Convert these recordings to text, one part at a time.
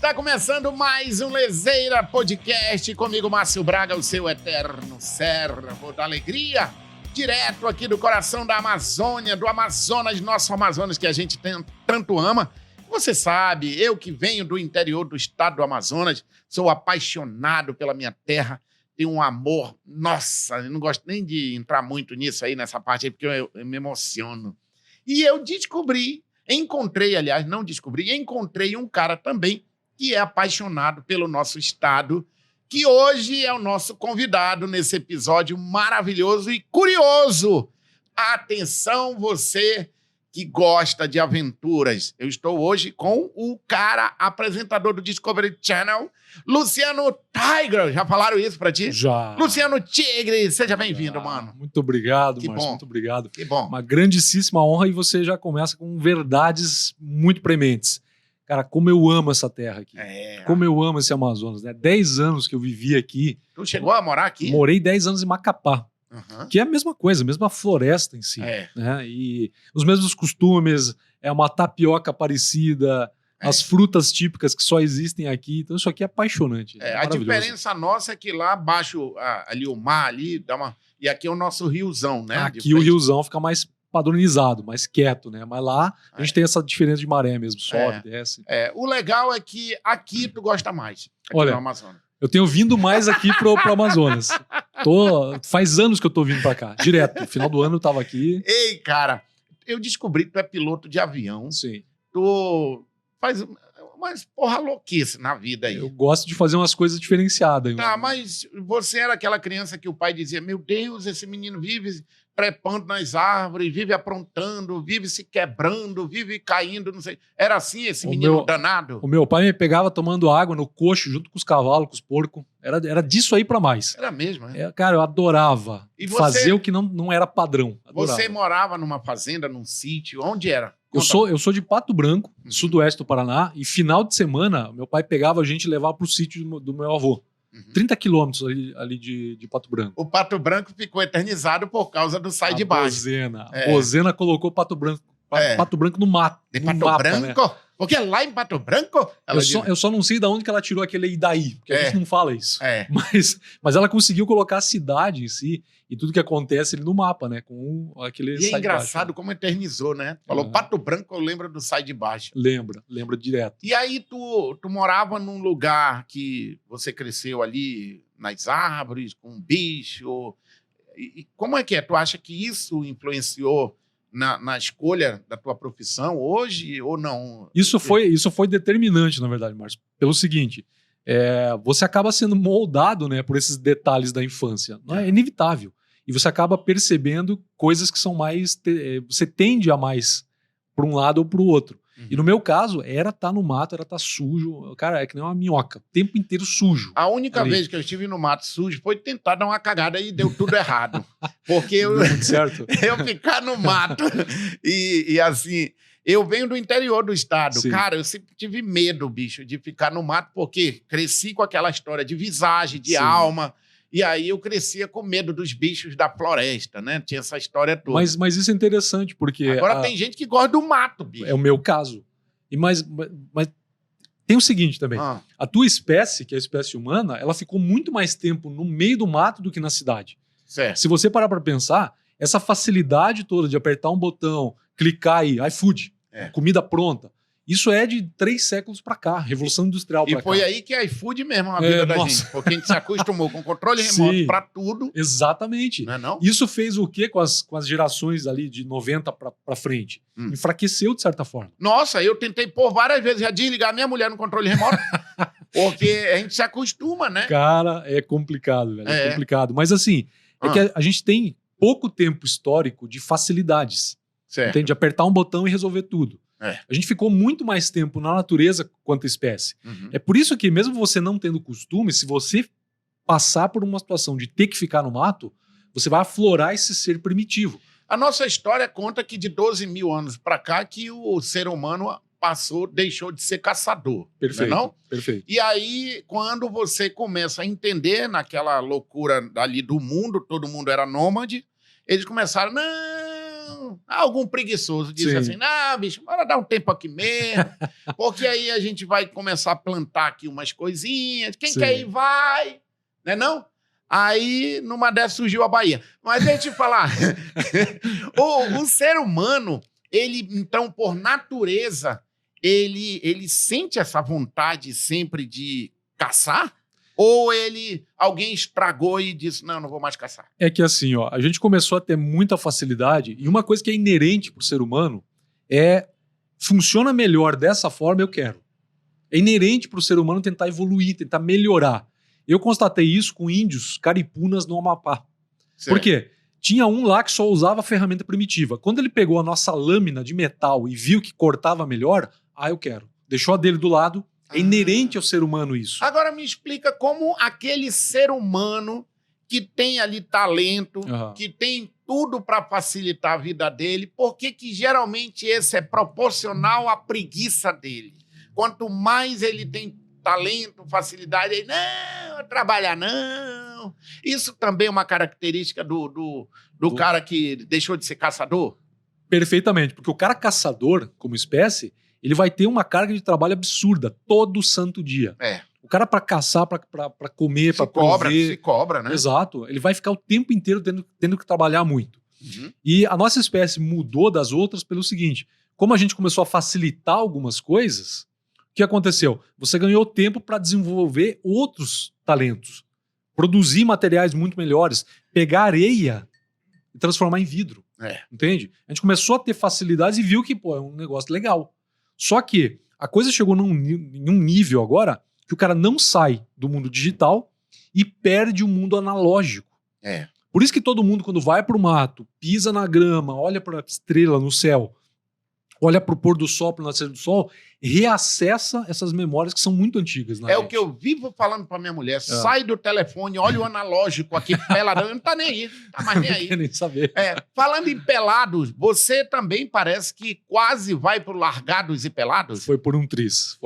Está começando mais um Lezeira Podcast, comigo, Márcio Braga, o seu eterno servo da alegria, direto aqui do coração da Amazônia, do Amazonas, nosso Amazonas que a gente tanto ama. Você sabe, eu que venho do interior do estado do Amazonas, sou apaixonado pela minha terra, tenho um amor, nossa, eu não gosto nem de entrar muito nisso aí, nessa parte aí, porque eu me emociono. E eu encontrei um cara também que é apaixonado pelo nosso estado, que hoje é o nosso convidado nesse episódio maravilhoso e curioso. Atenção, você que gosta de aventuras. Eu estou hoje com o cara apresentador do Discovery Channel, Luciano Tiger. Já falaram isso pra ti? Já. Luciano Tigre, seja bem-vindo, mano. Muito obrigado, Que Márcio, bom. muito obrigado. Que bom. Uma grandíssima honra e você já começa com verdades muito prementes. Cara, como eu amo essa terra aqui. Como eu amo esse Amazonas, né? 10 anos que eu vivi aqui. Tu chegou a morar aqui? Morei 10 anos em Macapá, Uhum. que é a mesma coisa, a mesma floresta em si. É. Né? E os mesmos costumes, é uma tapioca parecida, as frutas típicas que só existem aqui. Então isso aqui é apaixonante. É, a maravilhoso. diferença nossa é que lá abaixo, ali o mar, ali, dá uma... E aqui é o nosso riozão, né? Aqui De o frente. riozão fica mais padronizado, mais quieto, né? Mas lá a gente tem essa diferença de maré mesmo, sobe, desce. O legal é que aqui tu gosta mais, aqui Olha, no Amazonas. Eu tenho vindo mais aqui pro Amazonas. Faz anos que eu tô vindo pra cá, direto. No final do ano eu tava aqui. Ei, cara, eu descobri que tu é piloto de avião, Sim. tu faz umas porra louquice na vida aí. Eu gosto de fazer umas coisas diferenciadas. Tá, mas você era aquela criança que o pai dizia, meu Deus, esse menino vive trepando nas árvores, vive aprontando, vive se quebrando, vive caindo, não sei. Era assim esse menino danado? O meu pai me pegava tomando água no coxo junto com os cavalos, com os porcos. Era disso aí pra mais. Era mesmo, né? Cara, eu adorava E você- fazer o que não era padrão. Adorava. Você morava numa fazenda, num sítio, onde era? Eu sou de Pato Branco, sudoeste do Paraná, e final de semana, meu pai pegava a gente e levava pro sítio do meu avô. 30 quilômetros ali de Pato Branco. O Pato Branco ficou eternizado por causa do Sai de Baixo. Bozena. É. A Bozena colocou Pato Branco no mapa. De no Pato mapa, Branco? né? Porque lá em Pato Branco... Eu só não sei de onde que ela tirou aquele Idaí, porque a gente não fala isso. É. Mas ela conseguiu colocar a cidade em si e tudo que acontece ali no mapa, né? Com aquele E é Sai de engraçado Baixo. como eternizou, né? Falou Pato Branco, eu lembro do Sai de Baixo. Lembra direto. E aí tu morava num lugar que você cresceu ali nas árvores, com um bicho. E como é que é? Tu acha que isso influenciou na escolha da tua profissão hoje ou não? Isso foi determinante, na verdade, Márcio. Pelo seguinte, você acaba sendo moldado, né, por esses detalhes da infância. Não é inevitável. E você acaba percebendo coisas que são mais... você tende a mais para um lado ou para o outro. E no meu caso, era estar no mato, era estar sujo. Cara, é que nem uma minhoca. O tempo inteiro sujo. A única ali. vez que eu estive no mato sujo foi tentar dar uma cagada e deu tudo errado. Porque eu, Deu muito certo. eu ficar no mato e assim... Eu venho do interior do estado. Sim. Cara, eu sempre tive medo, bicho, de ficar no mato, porque cresci com aquela história de visagem, de Sim. alma. E aí eu crescia com medo dos bichos da floresta, né? Tinha essa história toda. Mas isso é interessante, porque... Agora tem gente que gosta do mato, bicho. É o meu caso. Mas tem o seguinte também. A tua espécie, que é a espécie humana, ela ficou muito mais tempo no meio do mato do que na cidade. Certo. Se você parar para pensar, essa facilidade toda de apertar um botão, clicar aí, iFood, comida pronta, isso é de 3 séculos para cá, Revolução Industrial para cá. E foi aí que é iFood mesmo a vida da gente. Porque a gente se acostumou com controle remoto para tudo. Exatamente. Não é não? Isso fez o quê com as gerações ali de 90 para frente? Enfraqueceu de certa forma. Nossa, eu tentei por várias vezes já desligar minha mulher no controle remoto. Porque a gente se acostuma, né? Cara, é complicado, velho. É complicado. Mas assim, que a gente tem pouco tempo histórico de facilidades. Certo. Entende? De apertar um botão e resolver tudo. A gente ficou muito mais tempo na natureza quanto espécie. É por isso que, mesmo você não tendo costume, se você passar por uma situação de ter que ficar no mato, você vai aflorar esse ser primitivo. A nossa história conta que de 12 mil anos para cá que o ser humano deixou de ser caçador. Perfeito. Não é não? Perfeito. E aí, quando você começa a entender naquela loucura ali do mundo, todo mundo era nômade, eles começaram, não, Não. Algum preguiçoso diz Sim. assim, não, bicho, bora dar um tempo aqui mesmo, porque aí a gente vai começar a plantar aqui umas coisinhas, quem Sim. quer ir, vai, né não? Aí, numa dessas, surgiu a Bahia. Mas deixa eu te falar, o ser humano, ele, então, por natureza, ele sente essa vontade sempre de caçar? Ou alguém estragou e disse, não vou mais caçar? É que assim, ó, a gente começou a ter muita facilidade e uma coisa que é inerente pro ser humano funciona melhor dessa forma, eu quero. É inerente pro ser humano tentar evoluir, tentar melhorar. Eu constatei isso com índios caripunas no Amapá. Certo. Por quê? Tinha um lá que só usava ferramenta primitiva. Quando ele pegou a nossa lâmina de metal e viu que cortava melhor, eu quero. Deixou a dele do lado. É inerente ao ser humano isso. Agora me explica como aquele ser humano que tem ali talento, que tem tudo para facilitar a vida dele, por que geralmente esse é proporcional à preguiça dele? Quanto mais ele tem talento, facilidade, ele não trabalhar não. Isso também é uma característica do cara que deixou de ser caçador? Perfeitamente, porque o cara caçador, como espécie, ele vai ter uma carga de trabalho absurda todo santo dia. O cara para caçar, para comer, para prover... Se cobra, né? Exato. Ele vai ficar o tempo inteiro tendo que trabalhar muito. Uhum. E a nossa espécie mudou das outras pelo seguinte, como a gente começou a facilitar algumas coisas, o que aconteceu? Você ganhou tempo para desenvolver outros talentos, produzir materiais muito melhores, pegar areia e transformar em vidro. Entende? A gente começou a ter facilidades e viu que é um negócio legal. Só que a coisa chegou em um nível agora que o cara não sai do mundo digital e perde o mundo analógico. Por isso que todo mundo, quando vai pro mato, pisa na grama, olha para a estrela no céu, olha pro pôr do sol, pro nascer do sol, reacessa essas memórias que são muito antigas. O que eu vivo falando pra minha mulher. Sai do telefone, olha o analógico aqui, peladão, não tá nem aí, não tá mais nem aí. Não quer nem saber. Falando em pelados, você também parece que quase vai pro Largados e Pelados? Foi por um triz.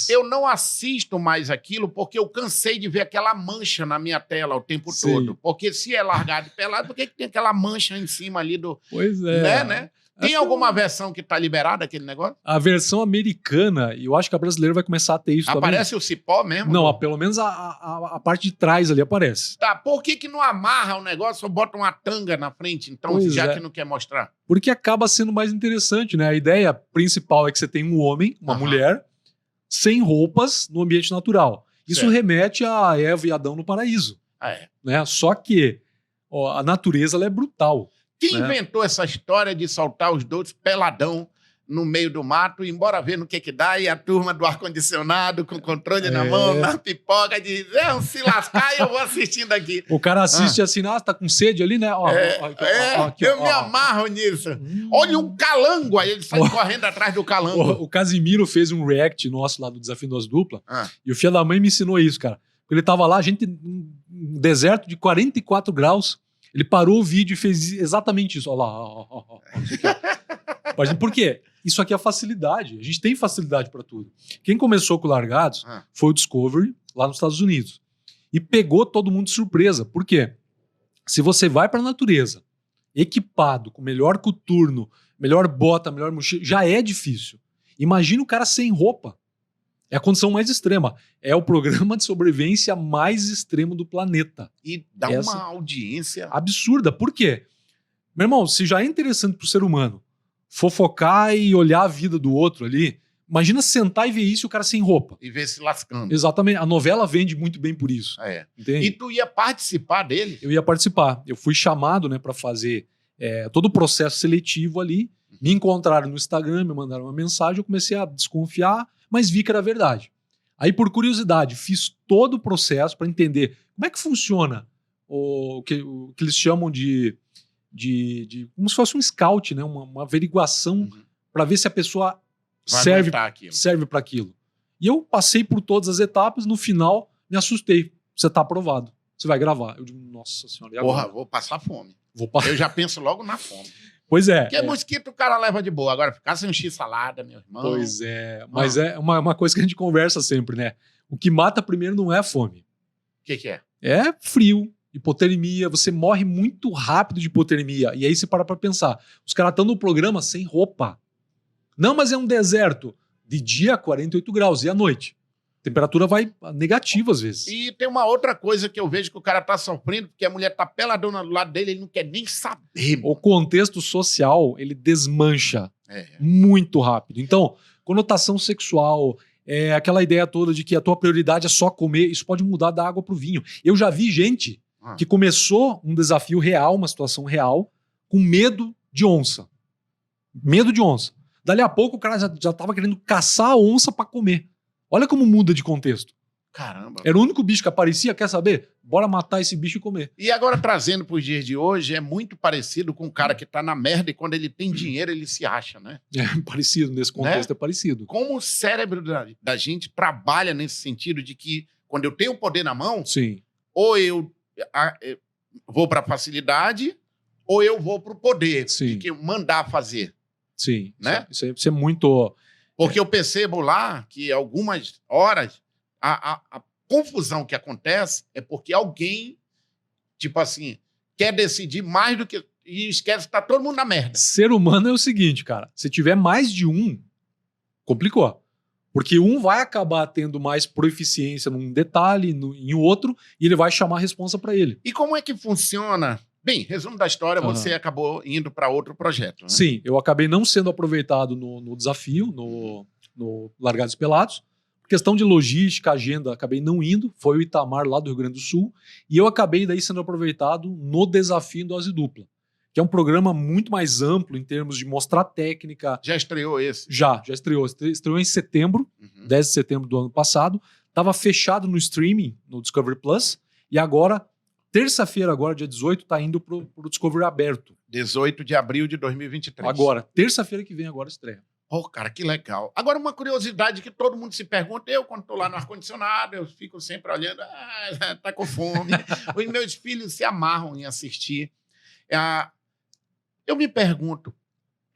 Eu não assisto mais aquilo porque eu cansei de ver aquela mancha na minha tela o tempo todo. Porque se é Largado e Pelado, por que tem aquela mancha em cima ali do... Pois é. Né? Tem alguma versão que tá liberada aquele negócio? A versão americana, e eu acho que a brasileira vai começar a ter isso também. Aparece o cipó mesmo? Não, pelo menos a parte de trás ali aparece. Tá, por que não amarra o negócio ou bota uma tanga na frente, então, que não quer mostrar? Porque acaba sendo mais interessante, né? A ideia principal é que você tem um homem, uma mulher, sem roupas no ambiente natural. Isso remete a Eva e Adão no paraíso. Né? Só que a natureza ela é brutal. Quem inventou essa história de soltar os dois peladão no meio do mato, e embora ver no que dá, e a turma do ar-condicionado com o controle na mão, na pipoca, diz, se lascar e eu vou assistindo aqui. O cara assiste assim, tá com sede ali, né? Eu me amarro nisso. Olha um calango, aí ele sai correndo atrás do calango. O Casimiro fez um react nosso lá do Desafio das Duplas, e o filho da mãe me ensinou isso, cara. Ele tava lá, a gente, um deserto de 44 graus, ele parou o vídeo e fez exatamente isso. Olha lá. Por quê? Isso aqui é facilidade. A gente tem facilidade para tudo. Quem começou com o Largados foi o Discovery, lá nos Estados Unidos. E pegou todo mundo de surpresa. Por quê? Se você vai para a natureza, equipado, com melhor coturno, melhor bota, melhor mochila, já é difícil. Imagina o cara sem roupa. É a condição mais extrema. É o programa de sobrevivência mais extremo do planeta. E dá uma audiência... absurda. Por quê? Meu irmão, se já é interessante pro ser humano fofocar e olhar a vida do outro ali, imagina sentar e ver isso e o cara sem roupa. E ver se lascando. Exatamente. A novela vende muito bem por isso. Entende? E tu ia participar dele? Eu ia participar. Eu fui chamado, né, para fazer todo o processo seletivo ali. Me encontraram no Instagram, me mandaram uma mensagem, eu comecei a desconfiar, mas vi que era verdade. Aí, por curiosidade, fiz todo o processo para entender como é que funciona o que eles chamam de como se fosse um scout, né? Uma averiguação para ver se a pessoa serve para aquilo. E eu passei por todas as etapas, no final me assustei. Você está aprovado, você vai gravar. Eu digo, nossa senhora, e agora? Porra, vou passar fome. Eu já penso logo na fome. Pois é. Porque mosquito o cara leva de boa. Agora, ficar sem x-salada, meu irmão. Pois é. Mas é uma coisa que a gente conversa sempre, né? O que mata primeiro não é a fome. O que é? É frio hipotermia, você morre muito rápido de hipotermia. E aí você para pra pensar, os caras estão no programa sem roupa. Não, mas é um deserto. De dia, 48 graus, e à noite? A temperatura vai negativa às vezes. E tem uma outra coisa que eu vejo que o cara tá sofrendo, porque a mulher tá peladona do lado dele, ele não quer nem saber. O contexto social, ele desmancha muito rápido. Então, conotação sexual, aquela ideia toda de que a tua prioridade é só comer, isso pode mudar da água pro vinho. Eu já vi gente que começou um desafio real, uma situação real, com medo de onça. Medo de onça. Dali a pouco o cara já tava querendo caçar a onça pra comer. Olha como muda de contexto. Caramba. Era o único bicho que aparecia, quer saber? Bora matar esse bicho e comer. E agora, trazendo para os dias de hoje, é muito parecido com o cara que tá na merda e quando ele tem dinheiro, ele se acha, né? É parecido, nesse contexto, né? É parecido. Como o cérebro da gente trabalha nesse sentido de que quando eu tenho o poder na mão, sim, ou eu vou para a facilidade, ou eu vou para o poder, sim, de que mandar fazer. Sim, né? Isso é muito... Porque eu percebo lá que algumas horas a confusão que acontece é porque alguém, tipo assim, quer decidir mais do que... E esquece que tá todo mundo na merda. Ser humano é o seguinte, cara. Se tiver mais de um, complicou. Porque um vai acabar tendo mais proficiência num detalhe, em outro, e ele vai chamar a responsa para ele. E como é que funciona? Bem, resumo da história, você acabou indo para outro projeto, né? Sim, eu acabei não sendo aproveitado no desafio, no Largados e Pelados. Questão de logística, agenda, acabei não indo. Foi o Itamar lá do Rio Grande do Sul. E eu acabei daí sendo aproveitado no desafio em dose dupla, que é um programa muito mais amplo em termos de mostrar técnica. Já estreou esse? Já estreou. Estreou em setembro, 10 de setembro do ano passado. Estava fechado no streaming, no Discovery Plus. E agora, terça-feira, agora, dia 18, está indo para o Discovery aberto. 18 de abril de 2023. Agora, terça-feira que vem, agora estreia. Oh, cara, que legal. Agora, uma curiosidade que todo mundo se pergunta, eu, quando estou lá no ar-condicionado, eu fico sempre olhando, tá com fome. Os meus filhos se amarram em assistir. Eu me pergunto,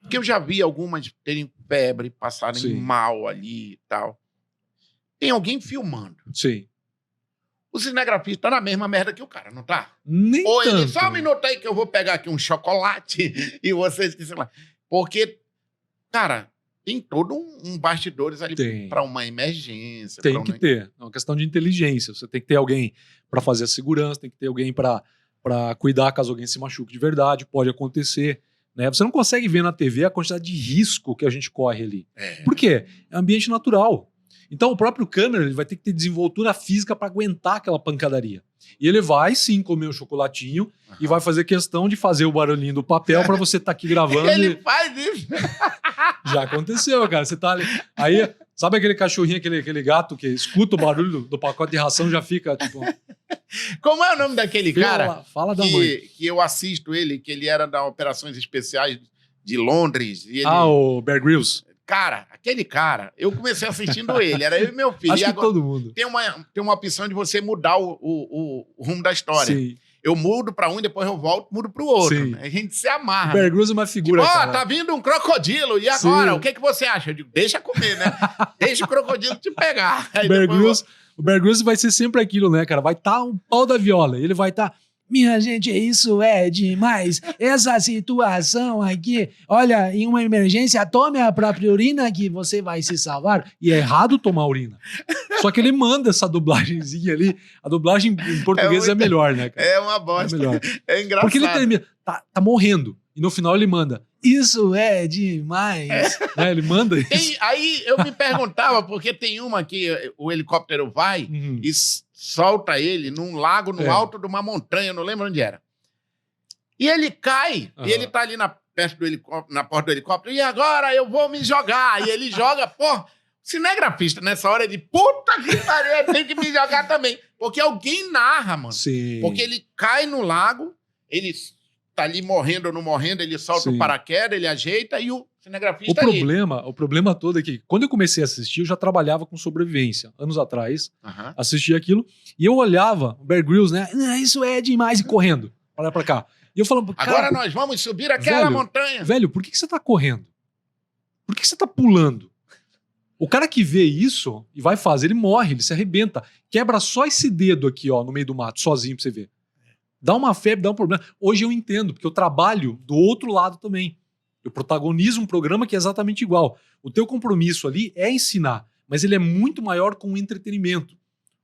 porque eu já vi algumas terem febre, passarem mal ali e tal. Tem alguém filmando. Sim. O cinegrafista tá na mesma merda que o cara, não tá? Nem Ou tanto. ele, só um minuto aí que eu vou pegar aqui um chocolate e vocês que sei lá. Porque, cara, tem todo um bastidores ali para uma emergência. Tem que ter. É uma questão de inteligência. Você tem que ter alguém para fazer a segurança, tem que ter alguém para cuidar caso alguém se machuque de verdade. Pode acontecer. Né? Você não consegue ver na TV a quantidade de risco que a gente corre ali. Por quê? É ambiente natural. Então o próprio câmera ele vai ter que ter desenvoltura física para aguentar aquela pancadaria. E ele vai sim comer o chocolatinho e vai fazer questão de fazer o barulhinho do papel para você estar aqui gravando. Ele faz isso. Já aconteceu, cara. Você tá ali. Aí, sabe aquele cachorrinho, aquele gato que escuta o barulho do pacote de ração já fica tipo. Como é o nome daquele cara? Fala da mãe. Que eu assisto ele, que ele era da Operações Especiais de Londres. E ele... o Bear Grylls. Cara, aquele cara, eu comecei assistindo ele, era eu e meu filho. Acho e que agora todo mundo. Tem uma opção de você mudar o rumo da história. Sim. Eu mudo pra um e depois eu volto, mudo pro outro. Né? A gente se amarra. O Bear Grylls é uma figura, tipo, cara. Tá vindo um crocodilo, e agora? Sim. O que você acha? Eu digo, deixa comer, né? Deixa o crocodilo te pegar. Aí O Bear Grylls vai ser sempre aquilo, né, cara? Vai estar um pau da viola. Ele vai estar... Minha gente, isso é demais. Essa situação aqui, olha, em uma emergência, tome a própria urina que você vai se salvar. E é errado tomar urina. Só que ele manda essa dublagenzinha ali. A dublagem em português é melhor, né, cara? É uma bosta. É melhor. É engraçado. Porque ele termina, tá morrendo. E no final ele manda, isso é demais. Né? Ele manda isso. Aí eu me perguntava, porque tem uma que o helicóptero vai e solta ele num lago no alto de uma montanha, eu não lembro onde era. E ele cai, e ele tá ali perto do helicóptero, na porta do helicóptero, e agora eu vou me jogar. E ele joga, pô, cinegrafista nessa hora de puta que pariu, tem que me jogar também. Porque alguém narra, mano. Sim. Porque ele cai no lago, ele tá ali morrendo ou não morrendo, ele solta o paraquedas, ele ajeita e o cinegrafista o problema todo é que quando eu comecei a assistir, eu já trabalhava com sobrevivência. Anos atrás, assistia aquilo e eu olhava o Bear Grylls, né? Isso é demais, e correndo. Olha pra cá. E eu falava, agora nós vamos subir aquela montanha. Velho, por que você tá correndo? Por que você tá pulando? O cara que vê isso e vai fazer, ele morre, ele se arrebenta. Quebra só esse dedo aqui, ó, no meio do mato, sozinho pra você ver. Dá uma febre, dá um problema. Hoje eu entendo, porque eu trabalho do outro lado também. Eu protagonizo um programa que é exatamente igual. O teu compromisso ali é ensinar, mas ele é muito maior com o entretenimento.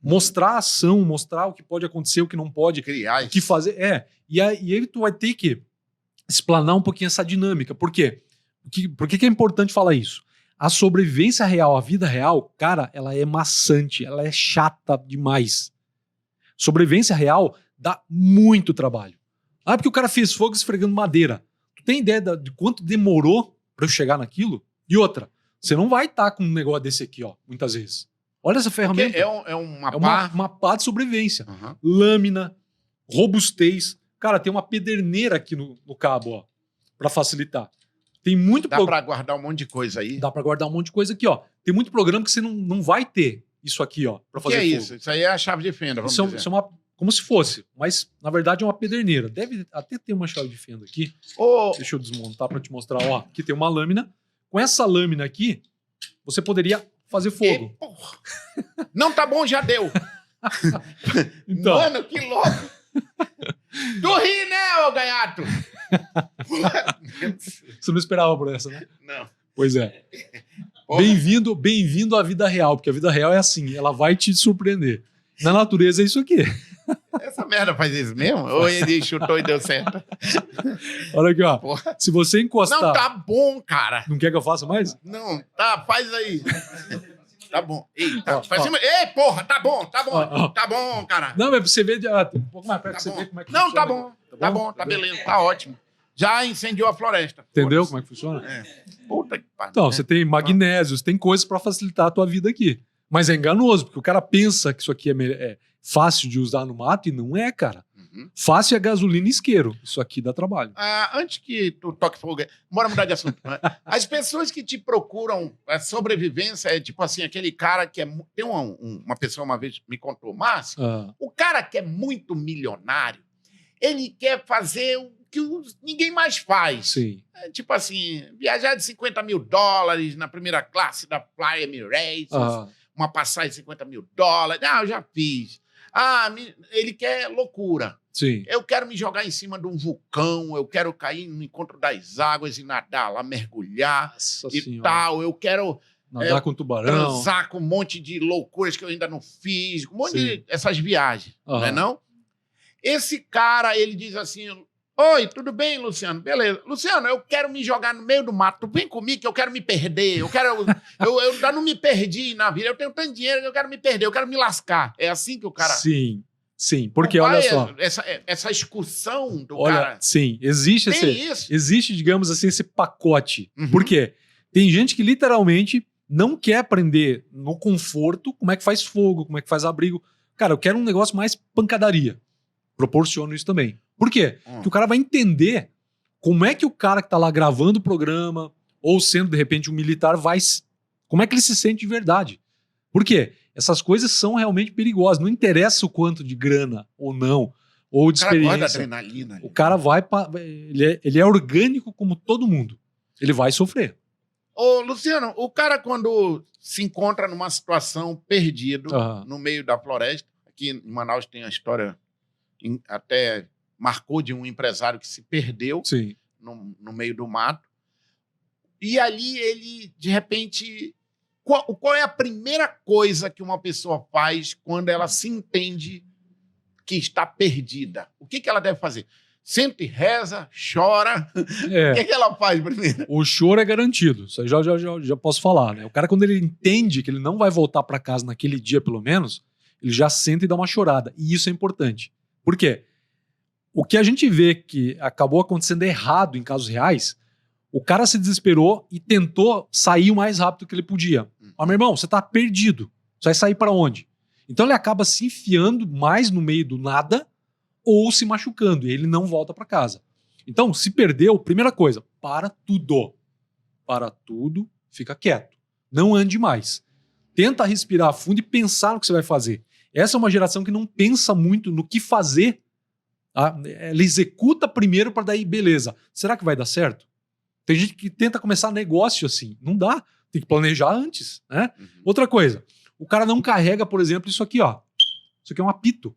Mostrar a ação, mostrar o que pode acontecer, o que não pode. Criar O que fazer. E aí tu vai ter que explanar um pouquinho essa dinâmica. Por quê? Por que é importante falar isso? A sobrevivência real, a vida real, cara, ela é maçante, ela é chata demais. Sobrevivência real dá muito trabalho. Porque o cara fez fogo esfregando madeira. Tu tem ideia de quanto demorou para eu chegar naquilo? E outra, você não vai estar com um negócio desse aqui, ó, muitas vezes. Olha essa ferramenta. É uma pá de sobrevivência. Uhum. Lâmina, robustez. Cara, tem uma pederneira aqui no cabo, ó, para facilitar. Tem muito Dá para guardar um monte de coisa aí. Dá para guardar um monte de coisa aqui, ó. Tem muito programa que você não vai ter isso aqui, ó, para fazer fogo. Que é isso? Isso aí é a chave de fenda, vamos dizer. Isso é uma... Como se fosse, mas na verdade é uma pederneira. Deve até ter uma chave de fenda aqui. Deixa eu desmontar para te mostrar. Ó, aqui tem uma lâmina. Com essa lâmina aqui, você poderia fazer fogo. Não tá bom, já deu. Então. Mano, que louco. Tu ri, né, ô gaiato? Você não esperava por essa, né? Não. Pois é. Bem-vindo à vida real, porque a vida real é assim, ela vai te surpreender. Na natureza é isso aqui. Essa merda faz isso mesmo? Ou ele chutou e deu certo? Olha aqui, ó. Porra. Se você encostar... Não, tá bom, cara. Não quer que eu faça mais? Não, tá, faz aí. Tá bom. Eita, Ó. Ei, porra, tá bom. Ó. Tá bom, cara. Não, mas pra você ver... um pouco mais perto Tá pra você bom. ver como é que Não, funciona. tá bom, tá beleza, tá ótimo. Já incendiou a floresta. Entendeu como é que funciona? Puta que pariu. Então, você tem magnésios, tem coisas pra facilitar a tua vida aqui. Mas é enganoso, porque o cara pensa que isso aqui é fácil de usar no mato e não é, cara. Uhum. Fácil é gasolina e isqueiro. Isso aqui dá trabalho. Antes que tu toque fogo, bora mudar de assunto. Né? As pessoas que te procuram a sobrevivência é tipo assim, aquele cara que é... Tem uma pessoa uma vez me contou, Márcio, o cara que é muito milionário, ele quer fazer o que ninguém mais faz. Sim. Tipo assim, viajar de $50 mil na primeira classe da Fly Emirates, uma passagem de $50 mil. Eu já fiz. Ele quer loucura. Sim. Eu quero me jogar em cima de um vulcão, eu quero cair no encontro das águas e nadar lá, mergulhar. Nossa e senhora. tal. Eu quero nadar com tubarão. transar com um monte de loucuras que eu ainda não fiz, um monte de essas viagens, não é não? Esse cara, ele diz assim: oi, tudo bem, Luciano? Beleza. Luciano, eu quero me jogar no meio do mato. Tu vem comigo que eu quero me perder. Eu ainda não me perdi na vida. Eu tenho tanto dinheiro que eu quero me perder. Eu quero me lascar. É assim que o cara... Sim. Porque, olha só... Essa excursão do olha, cara... Sim, existe isso. Existe, digamos assim, esse pacote. Uhum. Por quê? Tem gente que literalmente não quer aprender no conforto como é que faz fogo, como é que faz abrigo. Cara, eu quero um negócio mais pancadaria. Proporciono isso também. Por quê? Porque o cara vai entender como é que o cara que tá lá gravando o programa, ou sendo, de repente, um militar, como é que ele se sente de verdade. Por quê? Essas coisas são realmente perigosas. Não interessa o quanto de grana ou não, ou de experiência. O cara gosta da adrenalina. O cara vai... Ele é orgânico como todo mundo. Ele vai sofrer. Ô, Luciano, o cara quando se encontra numa situação perdido no meio da floresta, aqui em Manaus tem a história até marcou de um empresário que se perdeu no meio do mato. E ali ele, de repente... Qual é a primeira coisa que uma pessoa faz quando ela se entende que está perdida? O que ela deve fazer? Senta e reza, chora. O que ela faz primeiro? O choro é garantido. Isso aí já posso falar, né? O cara, quando ele entende que ele não vai voltar para casa naquele dia, pelo menos, ele já senta e dá uma chorada. E isso é importante. Por quê? O que a gente vê que acabou acontecendo errado em casos reais, o cara se desesperou e tentou sair o mais rápido que ele podia. Meu irmão, você tá perdido. Você vai sair para onde? Então ele acaba se enfiando mais no meio do nada ou se machucando e ele não volta para casa. Então, se perdeu, primeira coisa, para tudo. Para tudo, fica quieto. Não ande mais. Tenta respirar fundo e pensar no que você vai fazer. Essa é uma geração que não pensa muito no que fazer. Ela executa primeiro para daí, beleza. Será que vai dar certo? Tem gente que tenta começar negócio assim. Não dá. Tem que planejar antes, né? Outra coisa. O cara não carrega, por exemplo, isso aqui, ó. Isso aqui é um apito.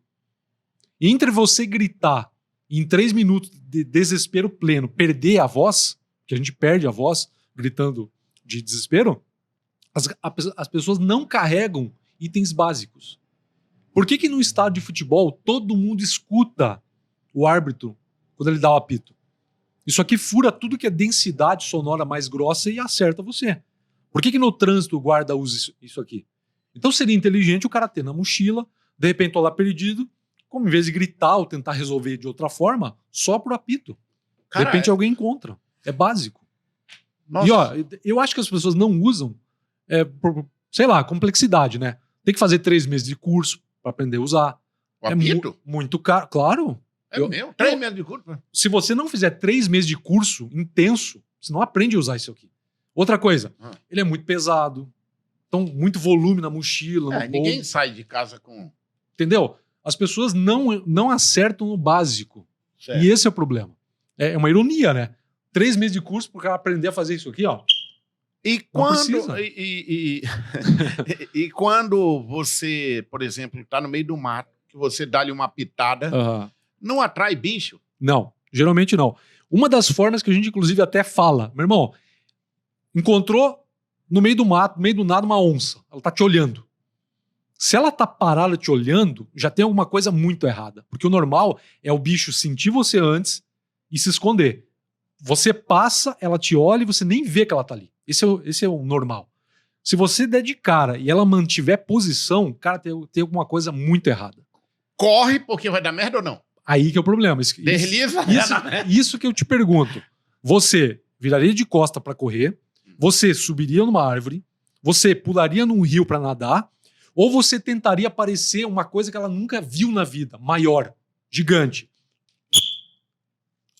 Entre você gritar em 3 minutos de desespero pleno, perder a voz, que a gente perde a voz gritando de desespero, as pessoas não carregam itens básicos. Por que no estádio de futebol todo mundo escuta o árbitro quando ele dá o apito? Isso aqui fura tudo que é densidade sonora mais grossa e acerta você. Por que no trânsito o guarda usa isso aqui? Então seria inteligente o cara ter na mochila, de repente tô lá perdido, como em vez de gritar ou tentar resolver de outra forma, só pro apito. Cara, de repente alguém encontra. É básico. Nossa. E ó, eu acho que as pessoas não usam, por, sei lá, complexidade, né? Tem que fazer 3 meses de curso para aprender a usar. O apito? Muito caro, claro. Meu? 3 meses de curso? Se você não fizer 3 meses de curso intenso, você não aprende a usar isso aqui. Outra coisa, ele é muito pesado. Então, muito volume na mochila. Ninguém sai de casa com... Entendeu? As pessoas não acertam no básico. Certo. E esse é o problema. É uma ironia, né? 3 meses de curso para o cara aprender a fazer isso aqui, ó. E quando, e quando você, por exemplo, está no meio do mato, que você dá-lhe uma pitada, não atrai bicho? Não, geralmente não. Uma das formas que a gente, inclusive, até fala, meu irmão, encontrou no meio do mato, no meio do nada, uma onça. Ela tá te olhando. Se ela tá parada te olhando, já tem alguma coisa muito errada. Porque o normal é o bicho sentir você antes e se esconder. Você passa, ela te olha e você nem vê que ela tá ali. Esse é o normal. Se você der de cara e ela mantiver posição, cara, tem alguma coisa muito errada. Corre porque vai dar merda ou não? Aí que é o problema. Desliza. Isso que eu te pergunto. Você viraria de costa para correr, você subiria numa árvore, você pularia num rio para nadar, ou você tentaria parecer uma coisa que ela nunca viu na vida, maior, gigante.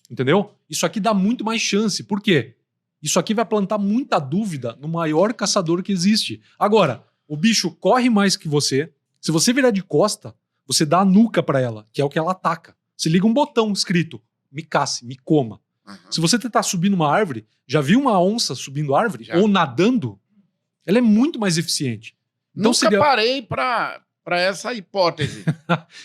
Entendeu? Isso aqui dá muito mais chance. Por quê? Isso aqui vai plantar muita dúvida no maior caçador que existe. Agora, o bicho corre mais que você. Se você virar de costa, você dá a nuca para ela, que é o que ela ataca. Você liga um botão escrito, me casse, me coma. Se você tentar subir numa árvore, já viu uma onça subindo árvore? Já. Ou nadando? Ela é muito mais eficiente. Então, nunca parei para essa hipótese.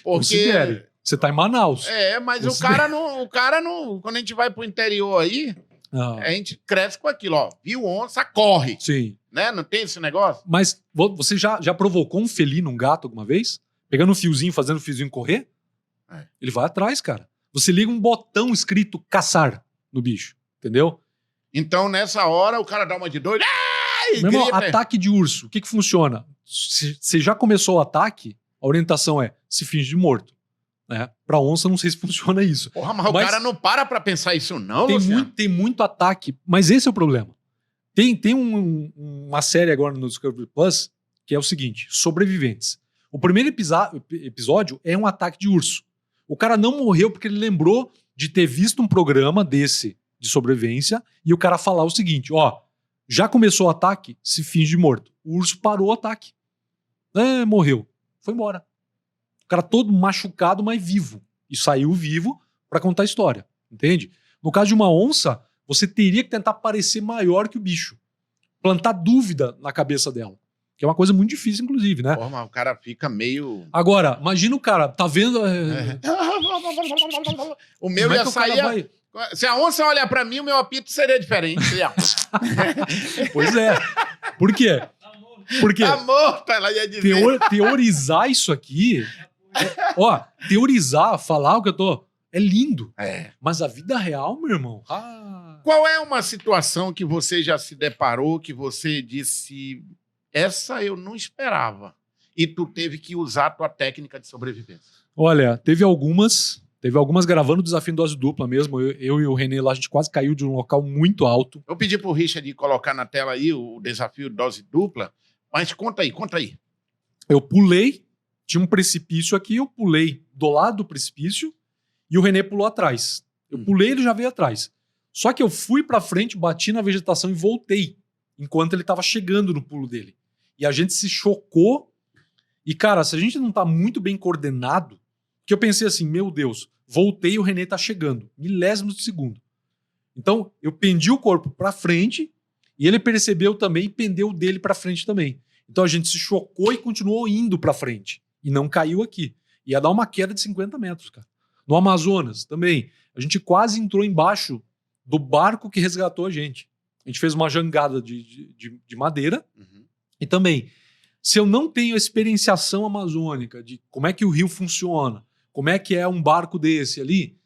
Porque... Você tá em Manaus. Mas o cara não... Quando a gente vai pro interior aí, a gente cresce com aquilo, ó. Viu onça, corre. Sim. Né? Não tem esse negócio? Mas você já provocou um felino, um gato alguma vez? Pegando um fiozinho, fazendo o fiozinho correr? Ele vai atrás, cara. Você liga um botão escrito caçar no bicho, entendeu? Então, nessa hora, o cara dá uma de doido. Meu irmão, ataque de urso, o que funciona? Se já começou o ataque, a orientação é se finge de morto. Né? Pra onça, não sei se funciona isso. Porra, mas o cara não para pensar isso não, tem muito ataque, mas esse é o problema. Tem uma série agora no Discovery Plus que é o seguinte, sobreviventes. O primeiro episódio é um ataque de urso. O cara não morreu porque ele lembrou de ter visto um programa desse de sobrevivência e o cara falar o seguinte, ó, já começou o ataque, se finge de morto. O urso parou o ataque. Morreu. Foi embora. O cara todo machucado, mas vivo. E saiu vivo pra contar a história. Entende? No caso de uma onça, você teria que tentar parecer maior que o bicho. Plantar dúvida na cabeça dela. Que é uma coisa muito difícil, inclusive, né? Porra, mas o cara fica meio... Agora, imagina o cara, tá vendo... O meu ia sair... Se a onça olhar pra mim, o meu apito seria diferente. Pois é. Por quê? Porque tá morto, ela ia dizer. Teorizar isso aqui... teorizar, falar o que eu tô... É lindo. Mas a vida real, meu irmão... Qual é uma situação que você já se deparou, que você disse... Essa eu não esperava. E tu teve que usar a tua técnica de sobrevivência. Olha, teve algumas gravando o desafio em dose dupla mesmo. Eu e o Renê lá, a gente quase caiu de um local muito alto. Eu pedi pro Richard colocar na tela aí o desafio dose dupla, mas conta aí. Eu pulei, tinha um precipício aqui, eu pulei do lado do precipício e o Renê pulou atrás. Eu pulei, ele já veio atrás. Só que eu fui pra frente, bati na vegetação e voltei, enquanto ele tava chegando no pulo dele. E a gente se chocou. E, cara, se a gente não tá muito bem coordenado, que eu pensei assim, meu Deus, voltei e o Renê tá chegando. Milésimos de segundo. Então, eu pendi o corpo pra frente e ele percebeu também e pendeu o dele pra frente também. Então, a gente se chocou e continuou indo pra frente. E não caiu aqui. Ia dar uma queda de 50 metros, cara. No Amazonas também. A gente quase entrou embaixo do barco que resgatou a gente. A gente fez uma jangada de madeira. Uhum. E também, se eu não tenho a experienciação amazônica de como é que o rio funciona, como é que é um barco desse ali,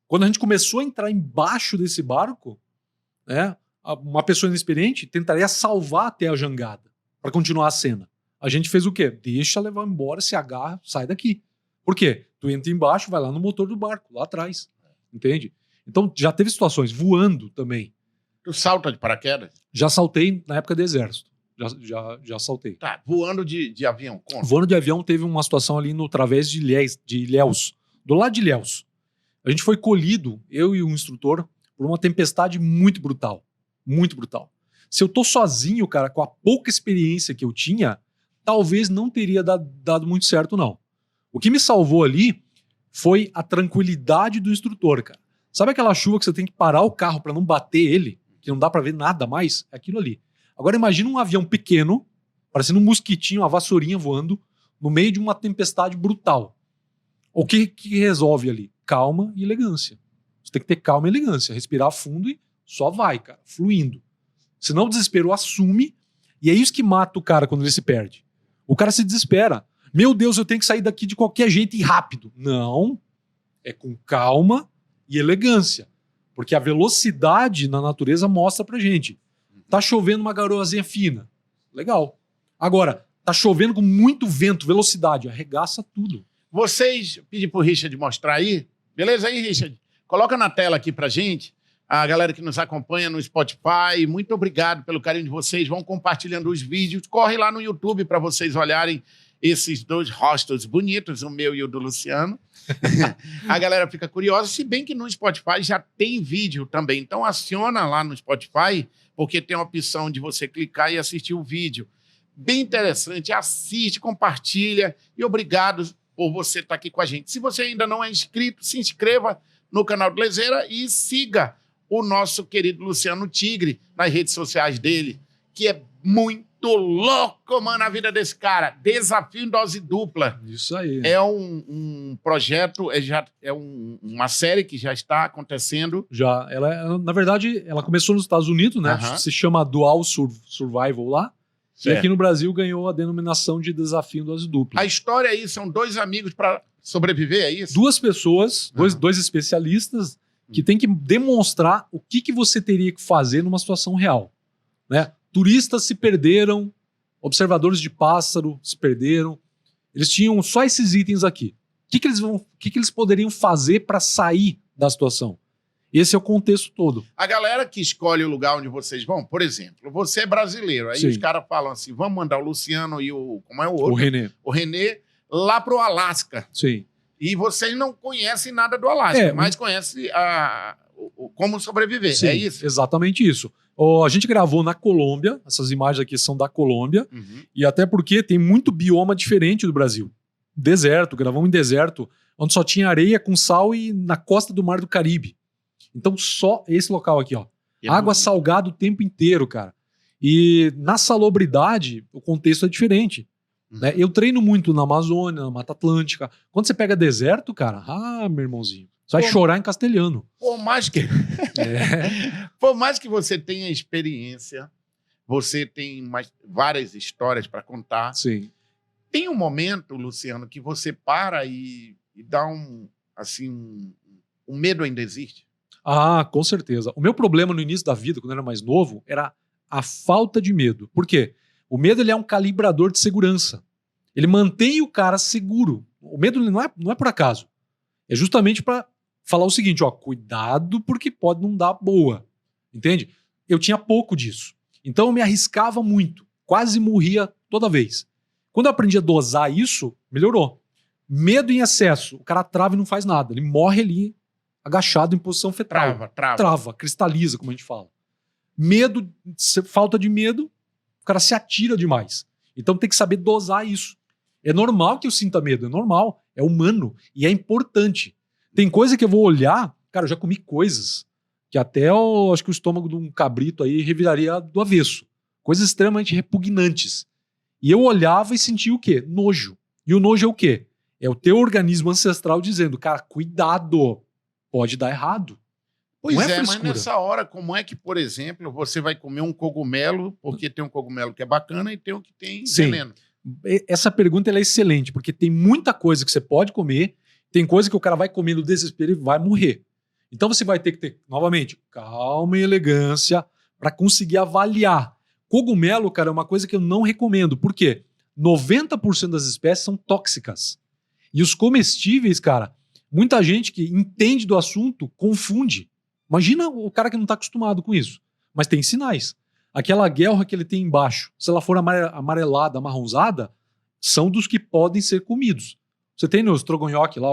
quando a gente começou a entrar embaixo desse barco, né, uma pessoa inexperiente tentaria salvar até a jangada para continuar a cena. A gente fez o quê? Deixa levar embora, se agarra, sai daqui. Por quê? Tu entra embaixo, vai lá no motor do barco, lá atrás. Entende? Então já teve situações, voando também. Tu salta de paraquedas? Já saltei na época do exército. Já saltei. Tá, voando de avião, conta. Voando de avião teve uma situação ali no Través de Ilhéus, do lado de Ilhéus. A gente foi colhido, eu e o instrutor, por uma tempestade muito brutal. Muito brutal. Se eu tô sozinho, cara, com a pouca experiência que eu tinha, talvez não teria dado muito certo, não. O que me salvou ali foi a tranquilidade do instrutor, cara. Sabe aquela chuva que você tem que parar o carro para não bater ele, que não dá para ver nada mais? É aquilo ali. Agora imagina um avião pequeno, parecendo um mosquitinho, uma vassourinha voando, no meio de uma tempestade brutal. O que resolve ali? Calma e elegância. Você tem que ter calma e elegância, respirar fundo e só vai, cara, fluindo. Senão o desespero assume, e é isso que mata o cara quando ele se perde. O cara se desespera. Meu Deus, eu tenho que sair daqui de qualquer jeito e rápido. Não. É com calma e elegância. Porque a velocidade na natureza mostra pra gente. Tá chovendo uma garoazinha fina. Legal. Agora, tá chovendo com muito vento, velocidade. Arregaça tudo. Vocês, pedi pro Richard mostrar aí. Beleza aí, Richard? Coloca na tela aqui pra gente. A galera que nos acompanha no Spotify, muito obrigado pelo carinho de vocês. Vão compartilhando os vídeos. Corre lá no YouTube para vocês olharem esses dois rostos bonitos, o meu e o do Luciano. A galera fica curiosa, se bem que no Spotify já tem vídeo também. Então aciona lá no Spotify, porque tem a opção de você clicar e assistir o vídeo. Bem interessante, assiste, compartilha e obrigado por você estar aqui com a gente. Se você ainda não é inscrito, se inscreva no canal do Lezeira e siga o nosso querido Luciano Tigre nas redes sociais dele, que é muito louco, mano, a vida desse cara. Desafio em Dose Dupla. Isso aí. É um projeto, uma série que já está acontecendo. Já. Na verdade, ela começou nos Estados Unidos, né? Se chama Dual Survival lá. Certo. E aqui no Brasil ganhou a denominação de Desafio em Dose Dupla. A história aí são dois amigos para sobreviver, é isso? Duas pessoas, dois especialistas, que tem que demonstrar o que você teria que fazer numa situação real. Né? Turistas se perderam, observadores de pássaro se perderam. Eles tinham só esses itens aqui. O que eles poderiam fazer para sair da situação? Esse é o contexto todo. A galera que escolhe o lugar onde vocês vão, por exemplo, você é brasileiro, aí os caras falam assim, vamos mandar o Luciano e como é o outro? O René lá pro Alasca. Sim. E vocês não conhecem nada do Alasca, mas conhecem como sobreviver, sim, é isso? Exatamente isso. A gente gravou na Colômbia, essas imagens aqui são da Colômbia, e até porque tem muito bioma diferente do Brasil. Deserto, gravamos em deserto, onde só tinha areia com sal e na costa do Mar do Caribe. Então só esse local aqui, ó. Água salgada o tempo inteiro, cara. E na salubridade, o contexto é diferente. Né? Eu treino muito na Amazônia, na Mata Atlântica. Quando você pega deserto, cara, meu irmãozinho, você vai chorar em castelhano. Por mais que você tenha experiência, você tem várias histórias para contar. Sim. Tem um momento, Luciano, que você para e dá um medo ainda existe? Com certeza. O meu problema no início da vida, quando eu era mais novo, era a falta de medo. Por quê? O medo ele é um calibrador de segurança. Ele mantém o cara seguro. O medo ele não é por acaso. É justamente para falar o seguinte, cuidado porque pode não dar boa. Entende? Eu tinha pouco disso. Então eu me arriscava muito. Quase morria toda vez. Quando eu aprendi a dosar isso, melhorou. Medo em excesso. O cara trava e não faz nada. Ele morre ali agachado em posição fetal. Trava, cristaliza, como a gente fala. Medo, falta de medo, o cara se atira demais. Então tem que saber dosar isso. É normal que eu sinta medo, é normal, é humano e é importante. Tem coisa que eu vou olhar, cara, eu já comi coisas que até acho que o estômago de um cabrito aí reviraria do avesso. Coisas extremamente repugnantes. E eu olhava e sentia o quê? Nojo. E o nojo é o quê? É o teu organismo ancestral dizendo, cara, cuidado, pode dar errado. Pois Não é é, mas frescura. nessa hora, como é que, por exemplo, você vai comer um cogumelo, porque tem um cogumelo que é bacana e tem um que tem Sim. veneno? Essa pergunta ela é excelente, porque tem muita coisa que você pode comer, tem coisa que o cara vai comer no desespero e vai morrer. Então você vai ter que ter, novamente, calma e elegância para conseguir avaliar. Cogumelo, cara, é uma coisa que eu não recomendo. Por quê? 90% das espécies são tóxicas. E os comestíveis, cara, muita gente que entende do assunto confunde. Imagina o cara que não está acostumado com isso. Mas tem sinais. Aquela guelra que ele tem embaixo, se ela for amarelada, amarronzada, são dos que podem ser comidos. Você tem no estrogonhoque lá,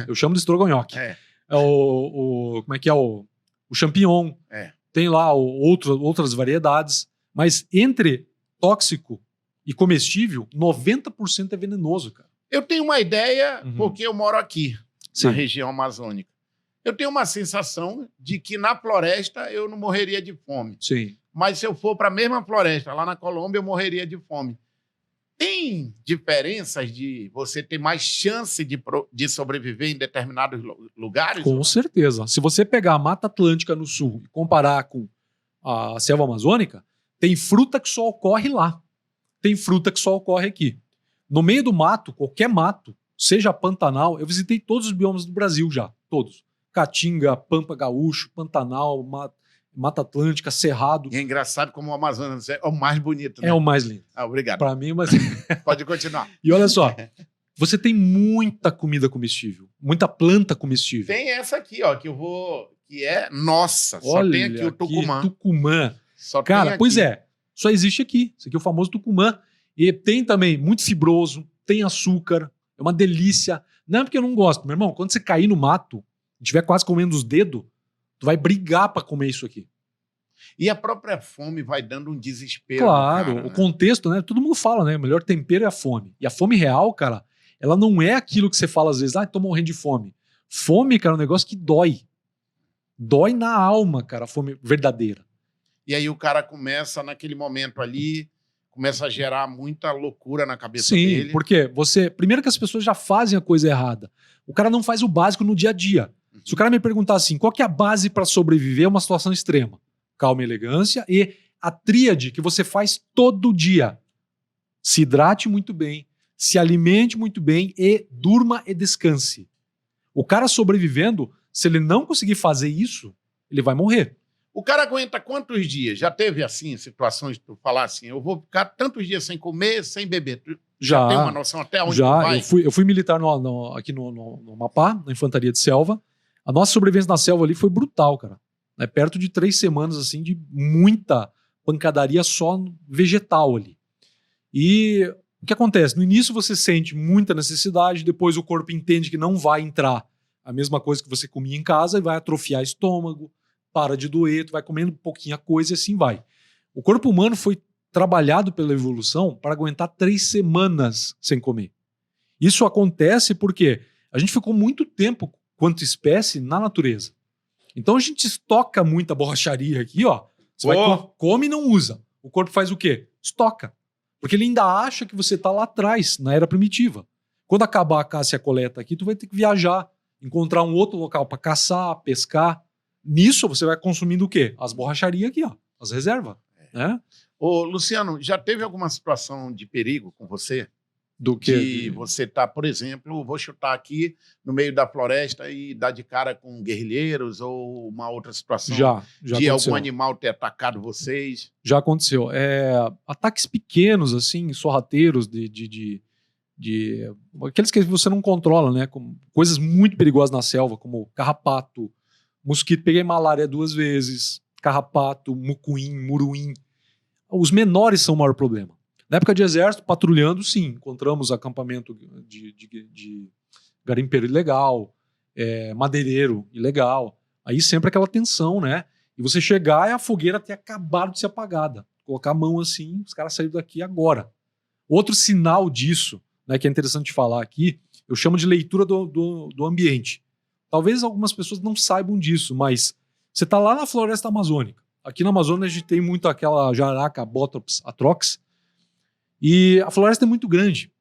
eu chamo de estrogonhoque. É. Como é que é? O champignon. É. Tem lá outras variedades. Mas entre tóxico e comestível, 90% é venenoso, cara. Eu tenho uma ideia, porque eu moro aqui, Sim. na região amazônica. Eu tenho uma sensação de que na floresta eu não morreria de fome. Sim. Mas se eu for para a mesma floresta, lá na Colômbia, eu morreria de fome. Tem diferenças de você ter mais chance de sobreviver em determinados lugares? Com certeza. Se você pegar a Mata Atlântica no sul e comparar com a selva amazônica, tem fruta que só ocorre lá. Tem fruta que só ocorre aqui. No meio do mato, qualquer mato, seja Pantanal, eu visitei todos os biomas do Brasil já, todos. Caatinga, Pampa Gaúcho, Pantanal, Mata Atlântica, Cerrado. E é engraçado como o Amazonas é o mais bonito, né? É o mais lindo. Ah, obrigado. Para mim, mas... Pode continuar. E olha só, você tem muita comida comestível, muita planta comestível. Tem essa aqui, ó, que eu vou... Que é nossa. Só Olha tem aqui o tucumã. Tucumã. Só tem Cara, aqui. pois é, só existe aqui. Esse aqui é o famoso tucumã. E tem também muito fibroso, tem açúcar, é uma delícia. Não é porque eu não gosto, meu irmão. Quando você cair no mato, estiver quase comendo os dedos, tu vai brigar pra comer isso aqui. E a própria fome vai dando um desespero. Claro, cara, o contexto, né? Todo mundo fala, né? O melhor tempero é a fome. E a fome real, cara, ela não é aquilo que você fala às vezes, tô morrendo de fome. Fome, cara, é um negócio que dói. Dói na alma, cara, a fome verdadeira. E aí o cara começa, naquele momento ali, começa a gerar muita loucura na cabeça dele. Sim, porque primeiro que as pessoas já fazem a coisa errada. O cara não faz o básico no dia a dia. Se o cara me perguntar assim, qual que é a base para sobreviver a uma situação extrema? Calma e elegância e a tríade que você faz todo dia. Se hidrate muito bem, se alimente muito bem e durma e descanse. O cara sobrevivendo, se ele não conseguir fazer isso, ele vai morrer. O cara aguenta quantos dias? Já teve, assim, situações de tu falar assim, eu vou ficar tantos dias sem comer, sem beber? Tu já tem uma noção até onde tu vai? Eu fui militar aqui no Amapá, na infantaria de selva. A nossa sobrevivência na selva ali foi brutal, cara. É perto de 3 semanas, assim, de muita pancadaria só vegetal ali. E o que acontece? No início você sente muita necessidade, depois o corpo entende que não vai entrar a mesma coisa que você comia em casa e vai atrofiar estômago, para de doer, tu vai comendo pouquinha coisa e assim vai. O corpo humano foi trabalhado pela evolução para aguentar 3 semanas sem comer. Isso acontece porque a gente ficou muito tempo, quanto espécie, na natureza. Então a gente estoca muita borracharia aqui, ó. Você come e não usa. O corpo faz o quê? Estoca. Porque ele ainda acha que você está lá atrás, na era primitiva. Quando acabar a caça e a coleta aqui, tu vai ter que viajar, encontrar um outro local para caçar, pescar. Nisso você vai consumindo o quê? As borracharias aqui, ó. As reservas. Né? Ô, Luciano, já teve alguma situação de perigo com você? Do que? De você tá, por exemplo, vou chutar aqui no meio da floresta e dar de cara com guerrilheiros ou uma outra situação Já de aconteceu. algum animal ter atacado vocês? Já aconteceu. Ataques pequenos, assim, sorrateiros, aqueles que você não controla, né? Como coisas muito perigosas na selva, como carrapato, mosquito. Peguei malária 2 vezes, carrapato, mucuim, muruim. Os menores são o maior problema. Na época de exército, patrulhando, sim, encontramos acampamento de garimpeiro ilegal, madeireiro ilegal. Aí sempre aquela tensão, né? E você chegar e a fogueira ter acabado de ser apagada. Colocar a mão assim, os caras saíram daqui agora. Outro sinal disso, né, que é interessante falar aqui, eu chamo de leitura do ambiente. Talvez algumas pessoas não saibam disso, mas você está lá na floresta amazônica. Aqui na Amazônia a gente tem muito aquela jararaca Botrops atrox, e a floresta é muito grande.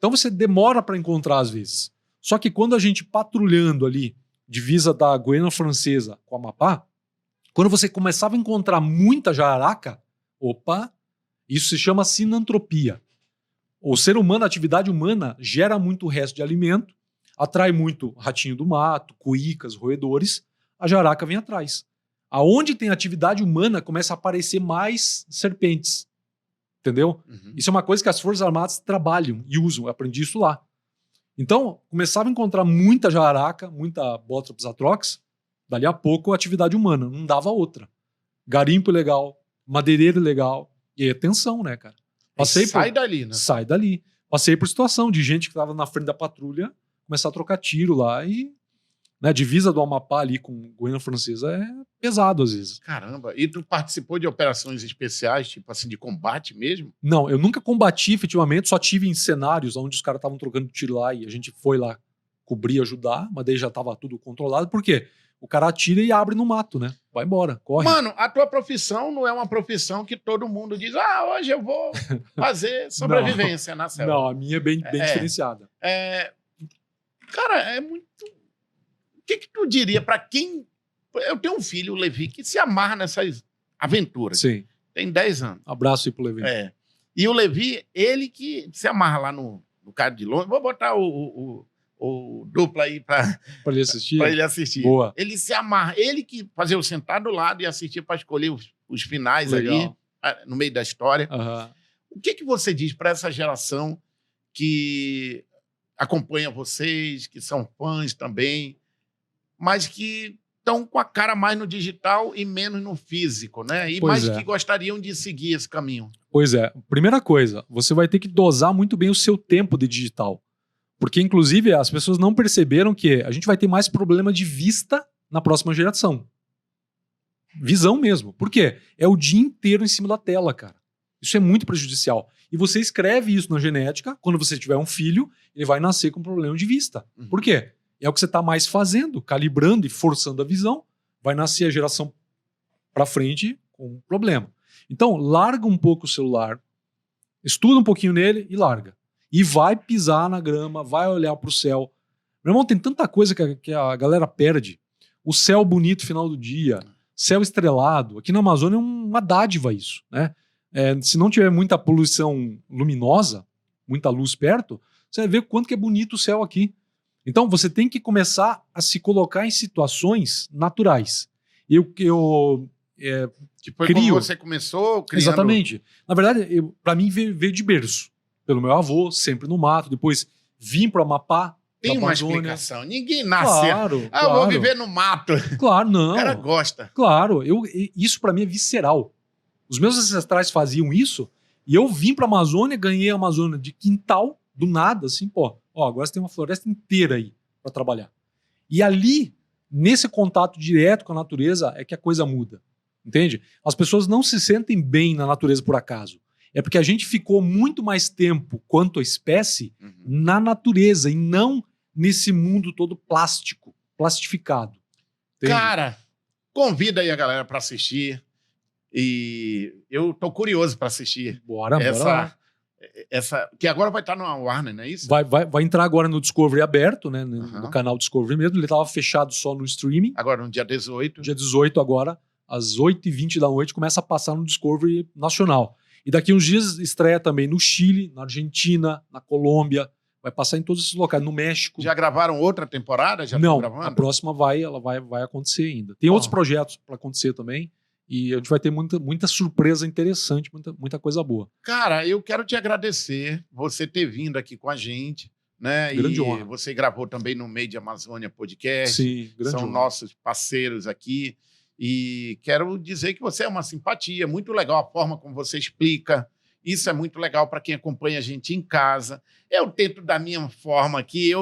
Então você demora para encontrar às vezes. Só que quando a gente patrulhando ali, divisa da Guiana Francesa com o Amapá, quando você começava a encontrar muita jararaca, opa, isso se chama sinantropia. O ser humano, a atividade humana, gera muito resto de alimento, atrai muito ratinho do mato, cuícas, roedores, a jararaca vem atrás. Aonde tem atividade humana, começa a aparecer mais serpentes. Entendeu? Uhum. Isso é uma coisa que as Forças Armadas trabalham e usam. Eu aprendi isso lá. Então, começava a encontrar muita jararaca, muita Bothrops atrox, dali a pouco a atividade humana, não dava outra. Garimpo legal, madeireiro legal, e aí atenção, né, cara? Sai dali, né? Sai dali. Passei por situação de gente que estava na frente da patrulha começar a trocar tiro lá e... Né, divisa do Amapá ali com Guiana Francesa é pesado às vezes. Caramba, e tu participou de operações especiais, tipo assim, de combate mesmo? Não, eu nunca combati efetivamente, só tive em cenários onde os caras estavam trocando tiro lá e a gente foi lá cobrir, ajudar, mas daí já tava tudo controlado. Por quê? O cara atira e abre no mato, né? Vai embora, corre. Mano, a tua profissão não é uma profissão que todo mundo diz, hoje eu vou fazer sobrevivência na selva. Não, a minha é bem diferenciada. Cara, é muito... O que tu diria para quem... Eu tenho um filho, o Levi, que se amarra nessas aventuras. Sim. Tem 10 anos. Abraço aí pro Levi. E o Levi, ele que se amarra lá no cara de longe. Vou botar o dupla aí para ele assistir? Para ele assistir. Boa. Ele se amarra. Ele que fazia o sentar do lado e assistir para escolher os finais. Legal. Ali, no meio da história. Uhum. O que você diz para essa geração que acompanha vocês, que são fãs também, mas que estão com a cara mais no digital e menos no físico, né? E mais que gostariam de seguir esse caminho. Pois é. Primeira coisa, você vai ter que dosar muito bem o seu tempo de digital. Porque, inclusive, as pessoas não perceberam que a gente vai ter mais problema de vista na próxima geração. Visão mesmo. Por quê? É o dia inteiro em cima da tela, cara. Isso é muito prejudicial. E você escreve isso na genética, quando você tiver um filho, ele vai nascer com problema de vista. Uhum. Por quê? É o que você está mais fazendo, calibrando e forçando a visão, vai nascer a geração para frente com problema. Então, larga um pouco o celular, estuda um pouquinho nele e larga. E vai pisar na grama, vai olhar para o céu. Meu irmão, tem tanta coisa que a galera perde. O céu bonito final do dia, céu estrelado. Aqui na Amazônia é uma dádiva isso, né? Se não tiver muita poluição luminosa, muita luz perto, você vai ver quanto que é bonito o céu aqui. Então, você tem que começar a se colocar em situações naturais. Que foi crio. como você começou criando... Exatamente. Na verdade, para mim veio de berço. Pelo meu avô, sempre no mato. Depois vim para o Amapá. Tem uma explicação. Ninguém nasce... Claro. Eu vou viver no mato. Claro, não. O cara gosta. Claro. Isso para mim é visceral. Os meus ancestrais faziam isso e eu vim para a Amazônia, ganhei a Amazônia de quintal, do nada, assim, agora você tem uma floresta inteira aí para trabalhar. E ali, nesse contato direto com a natureza, é que a coisa muda. Entende? As pessoas não se sentem bem na natureza por acaso. É porque a gente ficou muito mais tempo, quanto a espécie, na natureza e não nesse mundo todo plastificado. Entende? Cara, convida aí a galera para assistir. E eu tô curioso para assistir. Bora lá. Que agora vai estar no Warner, não é isso? Vai entrar agora no Discovery aberto, né? No canal Discovery mesmo. Ele estava fechado só no streaming. Agora, no dia 18. Dia 18 agora, às 8h20 da noite, começa a passar no Discovery Nacional. E daqui uns dias estreia também no Chile, na Argentina, na Colômbia. Vai passar em todos esses locais, no México. Já gravaram outra temporada? Não, a próxima vai acontecer ainda. Tem outros projetos para acontecer também. E a gente vai ter muita surpresa interessante, muita coisa boa. Cara, eu quero te agradecer você ter vindo aqui com a gente, né? Grande honra. Você gravou também no Made Amazônia Podcast. Sim, grande São honra. nossos parceiros aqui. E quero dizer que você é uma simpatia, muito legal a forma como você explica. Isso é muito legal para quem acompanha a gente em casa. Eu tento da minha forma aqui.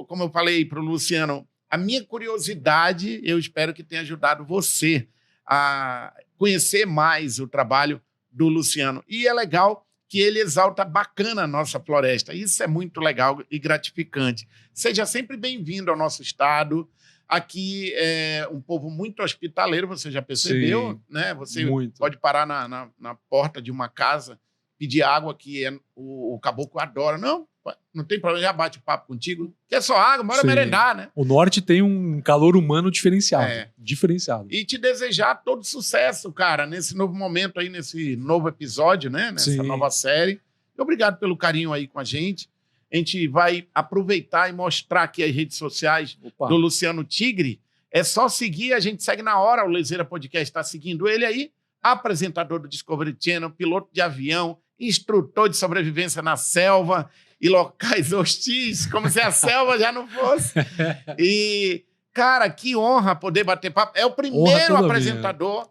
Como eu falei para o Luciano, a minha curiosidade, eu espero que tenha ajudado você a conhecer mais o trabalho do Luciano. E é legal que ele exalta bacana a nossa floresta. Isso é muito legal e gratificante. Seja sempre bem-vindo ao nosso estado. Aqui é um povo muito hospitaleiro, você já percebeu, sim, né? Você muito. pode parar na porta de uma casa, pedir água, que o caboclo adora. Não, não tem problema, já bate papo contigo. Quer só água, bora Sim. merendar, né? O norte tem um calor humano diferenciado. É. Diferenciado. E te desejar todo sucesso, cara, nesse novo momento aí, nesse novo episódio, né? Nessa Sim. nova série. E obrigado pelo carinho aí com a gente. A gente vai aproveitar e mostrar aqui as redes sociais Opa. do Luciano Tigre. É só seguir, a gente segue na hora. O Lezeira Podcast está seguindo ele aí. Apresentador do Discovery Channel, piloto de avião, instrutor de sobrevivência na selva e locais hostis, como se a selva já não fosse. E, cara, que honra poder bater papo. É o primeiro toda apresentador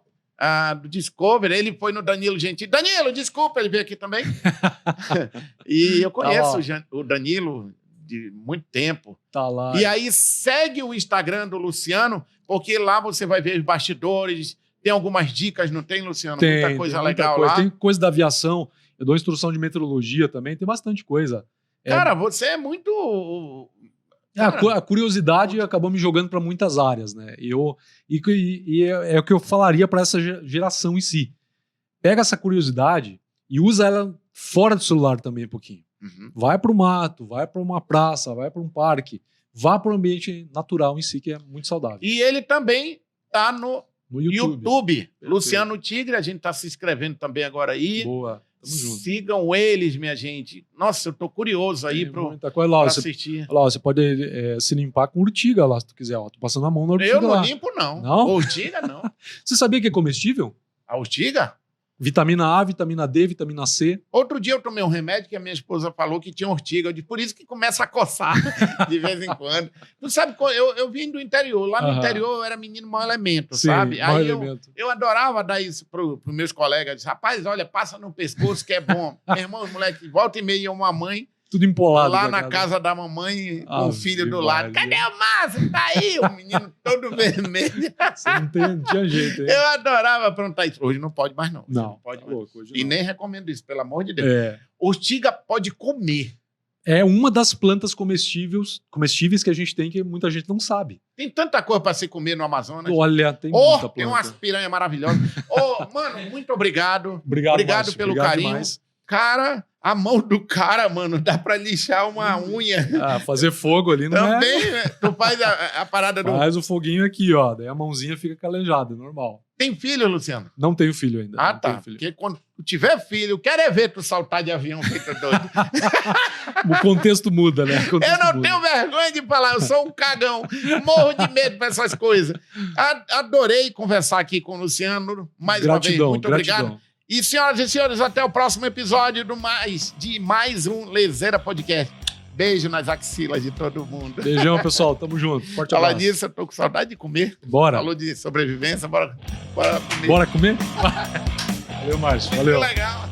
do Discovery. Ele foi no Danilo Gentili. Danilo, desculpa, ele veio aqui também. E eu conheço o Danilo de muito tempo. Tá lá. E aí segue o Instagram do Luciano, porque lá você vai ver os bastidores. Tem algumas dicas, não tem, Luciano? Muita coisa legal lá. Tem coisa da aviação. Eu dou instrução de meteorologia também. Tem bastante coisa. Cara, você é muito... A curiosidade acabou me jogando para muitas áreas, né? E é o que eu falaria para essa geração em si. Pega essa curiosidade e usa ela fora do celular também um pouquinho. Uhum. Vai para o mato, vai para uma praça, vai para um parque. Vá para o ambiente natural em si, que é muito saudável. E ele também tá no YouTube. Luciano Tigre, a gente tá se inscrevendo também agora aí. Boa, tamo junto. Sigam eles, minha gente. Nossa, eu tô curioso aí pra assistir. Olha lá, você pode se limpar com urtiga lá, se tu quiser. Ó, tô passando a mão na urtiga. Eu não lá. limpo, não. Não? Urtiga, não. Você sabia que é comestível? A urtiga? Vitamina A, vitamina D, vitamina C. Outro dia eu tomei um remédio que a minha esposa falou que tinha urtiga. Eu disse, por isso que começa a coçar de vez em quando. Tu sabe, eu vim do interior. Lá no interior eu era menino mau elemento, Sim, sabe? mau Aí elemento. eu adorava dar isso pros meus colegas. Eu disse, rapaz, olha, passa no pescoço que é bom. Meu irmão, os moleques, volta e meia uma mãe Tudo empolado. lá na casa da mamãe com o filho do lado. Cadê o Márcio? Tá aí, o menino todo vermelho. Você não tinha jeito, hein? Eu adorava aprontar isso. Hoje não pode mais, não. Não pode tá mais. louco, hoje E não. nem recomendo isso, pelo amor de Deus. É. Urtiga pode comer. É uma das plantas comestíveis que a gente tem que muita gente não sabe. Tem tanta coisa para se comer no Amazonas. Olha, tem muita planta. Tem umas piranhas maravilhosas. Mano, muito obrigado. Obrigado Márcio, pelo carinho. Demais. Cara, a mão do cara, mano, dá pra lixar uma unha. Fazer fogo ali não Também, né? Tu faz a parada do... Faz o foguinho aqui, ó. Daí a mãozinha fica calejada, normal. Tem filho, Luciano? Não tenho filho ainda. Ah, não tá. tenho filho. Porque quando tu tiver filho, eu quero é ver tu saltar de avião feito doido. O contexto muda, né? Eu não tenho vergonha de falar, eu sou um cagão. Morro de medo pra essas coisas. Adorei conversar aqui com o Luciano. Mais uma vez, muito obrigado. E, senhoras e senhores, até o próximo episódio de mais um Lezeira Podcast. Beijo nas axilas de todo mundo. Beijão, pessoal. Tamo junto. Forte Falar abraço. nisso, eu tô com saudade de comer. Bora. Falou de sobrevivência, bora comer. Bora comer? Valeu, Márcio. Valeu. Muito legal.